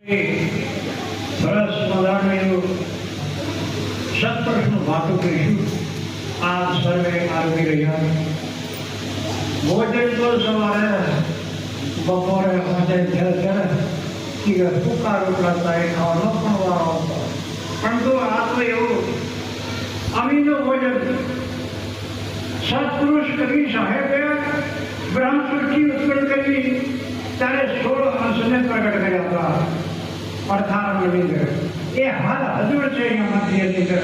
સરસ મજાનું એવું સત્પ્રશ્ન વાતો કરીશું. આ સર્વે આવી રહ્યા. ભોજન તો સવારે બપોરે સાંજે કે ફૂકા રોટલા થાય ખાવાનો પણ વારો આવતો, પરંતુ આ તો એવું અમીનું ભોજન. સત્પુરુષ કવિ સાહેબે બ્રહ્મ સૃષ્ટિ ઉત્પન્ન કરી ત્યારે 16 અંશને પ્રગટ કર્યા હતા. અર્થારંભની અંદર એ હાલ હજુ છે અહીંયા મધ્યની અંદર.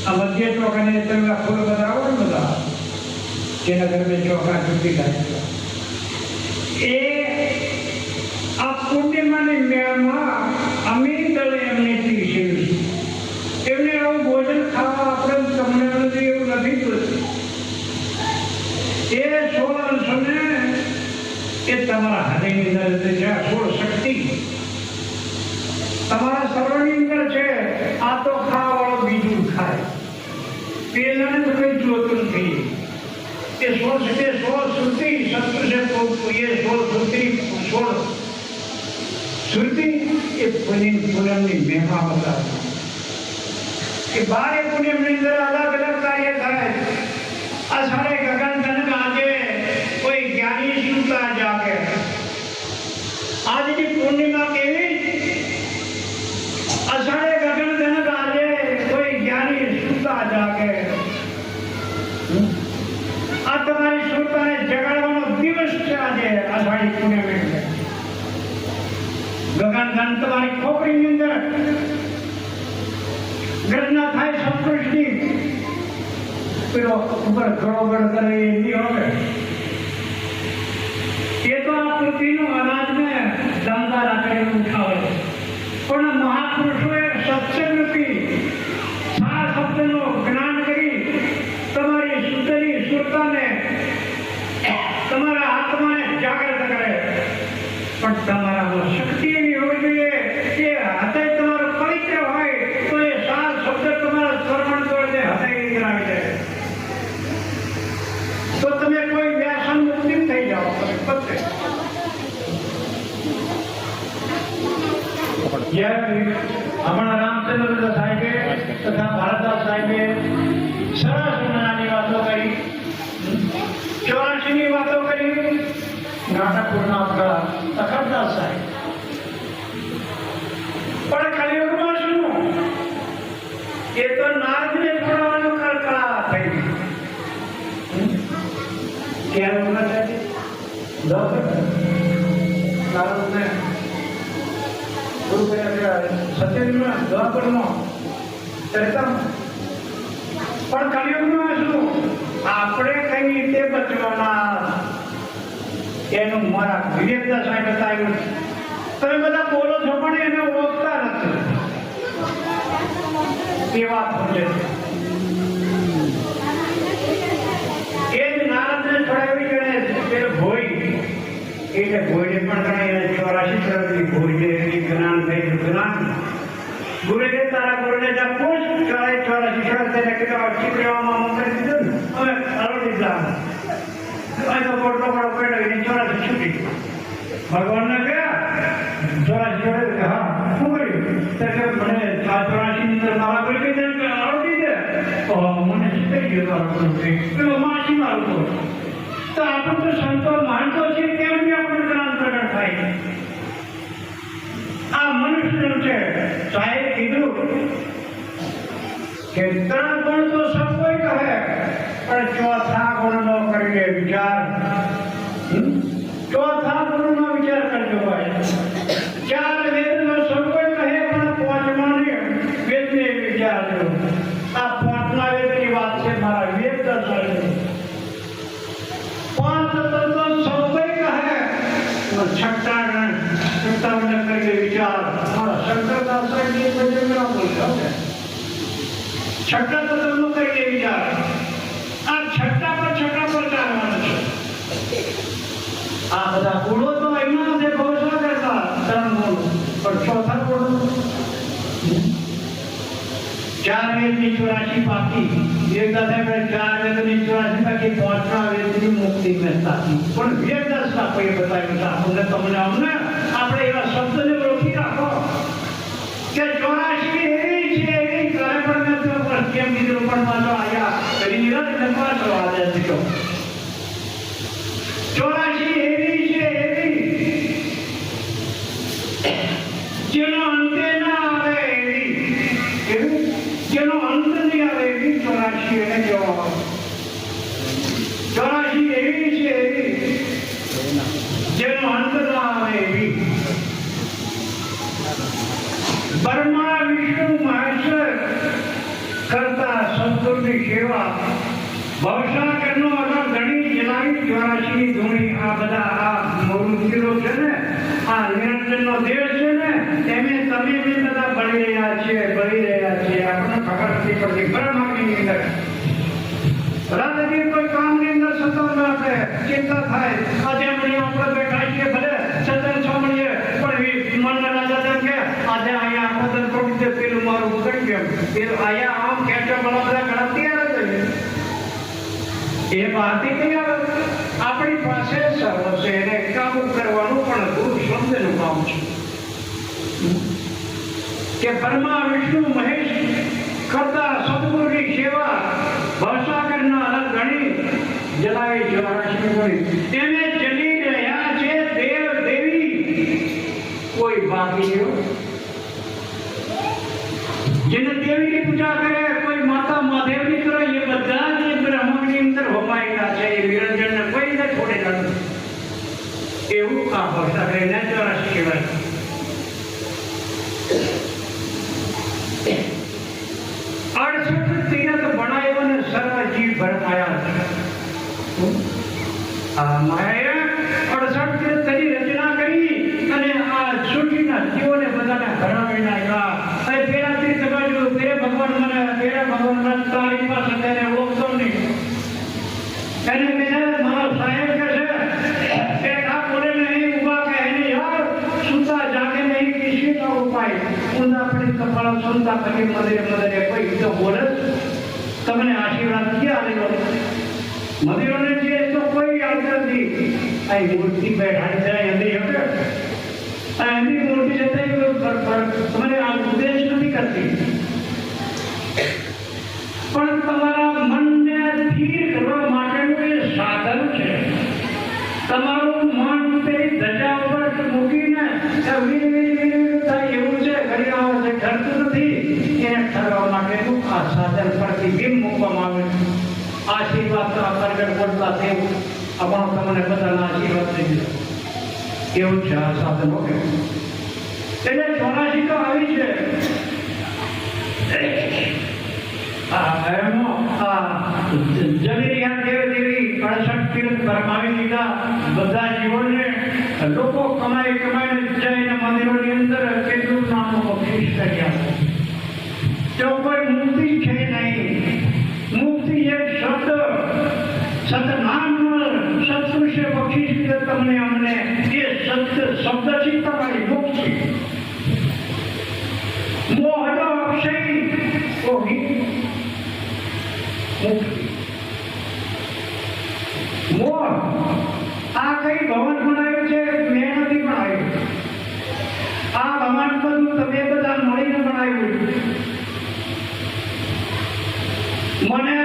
આ મધ્ય ચોકાને તમે ફૂલ બતાવો ને બધા જેના ઘરમાં ચોખા છૂટી થાય એ આ પૂર્ણિમાની મેળમાં અમે દળે એમને પીરસ્યું. એમને આવું ભોજન ખાવા આપણે તમને નથી એવું નથી થતું. એ 16 અંશને એ તમારા હૃદયની અંદર છે. 16 શક્તિ તમારા સર્વની અંદર છે. આ તો ખાવાવાળો બીજું ખાય, પેલાને તો કંઈ જોતું નથી. એ 16 છે, 16 શ્રુતિ શત્રુ છે. એ 16 શ્રુતિ 16 શ્રુતિ એ પૂનમની મહિમા બતાવે. એ 12 પૂનમની અંદર અલગ અલગ કાર્ય થાય. આ સારે ગગન ધનક આજે કોઈ જ્ઞાની સુતા જાગે. આજની પૂર્ણિમા કેવી અષાઢે ગગન ધનક આજે કોઈ જ્ઞાની સુતા જાગે. આ તમારી સુતાને જગાડવાનો દિવસ છે આજે અષાઢી પૂર્ણિમા. ગગન ધન તમારી ખોપરીની અંદર ગણના થાય સત્પુરુષની. પેલો ઉપર ગળોગળ કરે એની હવે એ તો આ પૃથ્વીનું અનાજને દાંદારા કરીને ઉઠાવે. પણ મહાપુરુષોએ સત્સંગરૂપી સાર શબ્દનું જ્ઞાન કરી તમારી શુદ્ધની સુરતાને તમારા આત્માને જાગૃત કરે. પણ તમારામાં શક્તિ એવી હોવી જોઈએ કે હૃદય તમારું પવિત્ર હોય તો એ સાર શબ્દ તમારા શ્રવણ કરીને હૃદય નિરાવી દે. તો તમે કોઈ વ્યસન મુક્તિ થઈ જાઓ. તમે હમણાં રામચંદ્ર સાહેબે તથા ભારતદાસ સાહેબે સરસ મજાની વાતો કરી, 84 ની વાતો કરી. નાટકપુરના આપણા તખતદાસ સાહેબ પણ કલિયુગમાં શું એ તો નારદને છોડવાનું કળકળા થઈ ગઈ. નારદને સત્યયુગમાં દ્વાપરમાં ચરિતમ. પણ કલિયુગમાં શું આપણે કઈ રીતે બચવાના એનું મારા વિવેકદાસ સાહેબ બતાવ્યું. તમે બધા બોલો છો પણ એને ઓળખતા નથી. એ વાત સમજે એ જ નારદને છોડાવી ગણે પેલો ભોઈ એટલે ભોઈને પણ ગણાય 84 કરોડની ભોઈ જ્ઞાન થઈ જ્ઞાન. ગુરુએ તારા ગુરુને જા પૂછ 84 તેને કેટલા શીખવામાં મોકલી દીધું ને હવે અરળ દીધા. અહીં તો પોટલો પડો પેડો એને 84 છૂટી. ભગવાનને ગયા 84 હા શું કર્યું ત્યારે મને 84 ની અંદર મારા કોઈ કહી દે કે અરળ દીધે મને શીખાઈ ગયો તારા પેલો માસી મારું તો આપણું તો સંતો માનતો છે કેમ બી આપણું જ્ઞાન પ્રગટ થાય. આ મનુષ્યનું છે. સાહેબ કીધું કે 3 ગુણ તો સબ કોઈ કહે પણ ચોથા ગુણનો કરીને વિચાર. ચોથા ગુણનો વિચાર કરજો ભાઈ. 4 વેદનો સબ કોઈ કહે પણ 5મા વેદને વિચારજો. આ 5મા વેદની વાત છે મારા વેદદાસ સાહેબની. 5 તત્વ સબ કોઈ કહે છઠ્ઠા ગણ करके विचार शंकरदास साहेब बोलते छठा तत्व करके विचार आ छठा पर चालवाना છે. આ બધા ગુણો તો એમાં જે ઘોષણા કરતા 3 ગુણ પણ ચોથા ગુણ 4 વેદની 84 બાકી. વેદદાસ સાહેબ 4 વેદની 84 બાકી 5મા વેદની મુક્તિ મેં સાથી પણ વેદદાસ સાહેબે બતાવ્યું આપણને તમને અમને આપણે એવા શબ્દને સમજજો. 84 એવી છે એવી જેનો અંતે ના આવે એવી જેનો અંત નહીં આવે એવી 84 એને કહેવામાં આવે. 84 એવી છે એવી જેનો અંત ના આવે એવી. બ્રહ્મા વિષ્ણુ મહેશ્વર કરતા સદગુરુની સેવા ભવસાગરનો અલગ ગણી જણાવી 84 ધૂણી આ બધા આ મૂર્તિઓ છે ને આ નિરંજનનો દેહ છે ને એમે તમે બી બધા બળી રહ્યા છે આપણને ખબર નથી પડતી. બ્રહ્માની અંદર રાતથી કોઈ કામની અંદર સતત ના થાય ચિંતા થાય. આજે મળીએ આપણે બેઠા છીએ ભલે સતત છો મળીએ પણ મનના રાજા કે આજે અહીંયા આખો પ્રવૃત્તિ પેલું મારું ઉગડી ગયું પેલું અહીંયા આમ ખેંચો બધા ઘણા તૈયાર જ એ વાત નહીં આવે. આપણી પાસે સર્વ છે એને કામ કરવાનું પણ ગુરુ શબ્દનું કામ છે કે બ્રહ્મા વિષ્ણુ મહેશ કરતા સદગુરુની સેવા ભવસાગરના અલગ ગણી જલાવી 84 ગણી એને જલી રહ્યા છે દેવ દેવી કોઈ બાકી નહીં. જેને દેવીની પૂજા કરે કોઈ માતા મહાદેવની કરે એ બધા જ બ્રહ્મની અંદર હોમાયેલા છે. એ નિરંજનને કોઈને છોડેલા નથી. એવું આ ભવસાગર એને 84 કહેવાય. તીરથ બનાવ્યો અને સર્વ જીવ ભરમાયા. આ માયાએ 68 તીર્થની રચના કરી અને આ સૃષ્ટિના જીવોને બધાને ભરાવી નાખ્યા. અને પેલા તીર્થ બાજુ ભગવાન તારી પાસે તેને ઓળખતો નહીં. એને મારો સાહેબ કે છે આ બોલે નહીં ઉભા કહે નહીં યાર સુતા જાગે નહીં કિસી કા ઉપાય ઊંધા પડી કપાળ સુનતા કરી મદરે કોઈ તો બોલે તમને આશીર્વાદ ક્યાં આવેલો. મંદિરોને જે તો કોઈ આવતા નથી. આ મૂર્તિ બેઠાડી જાય એની હવે એની મૂર્તિ જતા તમને આ ઉપદેશ નથી કરતી પણ તમારા મનને સ્થિર કરવા માટેનું એ સાધન છે. તમારું મન પેલી ધજા ઉપર મૂકીને વીર થાય એવું છે ઘડી આવે છે ઠરતું નથી એને ઠરવા માટેનું આ સાધન પરથી બીમ મૂકવામાં આવે છે. આશીર્વાદ તો પ્રગટ પડતા તેવું આપણો તમને બધાના આશીર્વાદ થઈ ગયો એવું છે આ સાધન ઓકે. એટલે 84 તો આવી છે. જલિયા દેવ દેવી 68 તીર્થ ભરમાવી દીધા બધા જીવોને. લોકો કમાઈને જઈને મંદિરોની અંદર કેટલું નામનું બક્ષિસ કર્યા. જો કોઈ મુક્તિ છે નહીં. મુક્તિ એક શબ્દ સતનામ સત્પુરુષે બક્ષિસ દીધો તમને અમને એ શબ્દથી તમારી મુક્તિ. મોહનો અક્ષય મુક્તિ. મોહ આ કઈ ભવન બનાવ્યું છે મેં નથી બનાવ્યું. આ ભવન બધું તમે બધા મળીને બનાવ્યું. મને